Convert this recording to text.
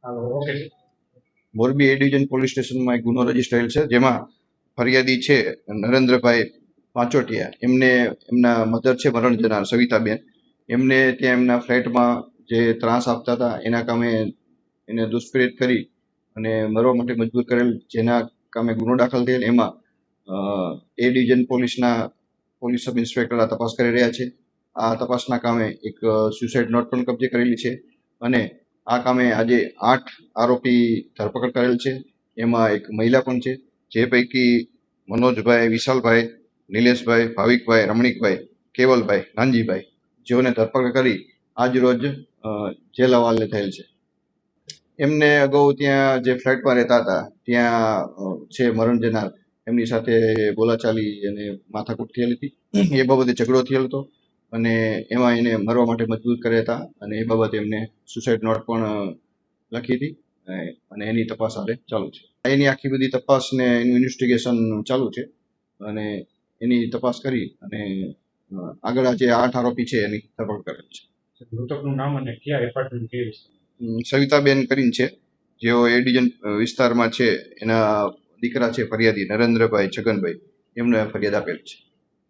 Okay. Morbi એ division police સ્ટેશનમાં એક ગુનો રજીસ્ટર થયેલ છે, જેમાં ફરિયાદી છે નરેન્દ્રભાઈ પાંચોટિયા. એમના મધર છે મરણ જનાર સવિતાબેન. એમને ત્યાં એમના ફ્લેટમાં જે ત્રાસ આપતા હતા એના કામે એને દુષ્પ્રેરિત કરી અને મરવા માટે મજબૂર કરેલ, જેના કામે ગુનો દાખલ થયેલ. એમાં એ ડિવિઝન પોલીસ સબ ઇન્સ્પેક્ટર આ તપાસ કરી રહ્યા છે. આ તપાસના કામે એક સુસાઇડ નોટ પણ કબજે કરેલી છે અને આ કામે આજે 8 આરોપી ધરપકડ કરેલ છે. એમાં એક મહિલા પણ છે, જે પૈકી મનોજભાઈ, વિશાલભાઈ, નિલેશભાઈ, ભાવિકભાઈ, રમણીકભાઈ, કેવલભાઈ, નાનજીભાઈ, જેઓને ધરપકડ કરી આજ રોજ જેલ હવાલે થયેલ છે. એમને અગાઉ ત્યાં જે ફ્લેટમાં રહેતા હતા ત્યાં છે મરણ જનાર, એમની સાથે બોલાચાલી અને માથાકૂટ થયેલી હતી. એ બાબતે ઝઘડો થયેલ હતો અને એમાં એને મરવા માટે મજબૂર કર્યા હતા અને એ બાબતે એમને સુસાઇડ નોટ પણ લખી હતી અને એની તપાસ હાલે ચાલુ છે. એની આખી બધી તપાસ ને એનું ઇન્વેસ્ટિગેશન ચાલુ છે અને એની તપાસ કરી અને આગળ આ જે 8 આરોપી છે એની ધરપકડ કરેલ છે. મૃતકનું નામ અને કયા એપાર્ટમેન્ટ કેવી? સવિતાબેન કરીને છે, જેઓ એ ડિવિઝન વિસ્તારમાં છે. એના દીકરા છે ફરિયાદી નરેન્દ્રભાઈ છગનભાઈ, એમને ફરિયાદ આપેલ છે.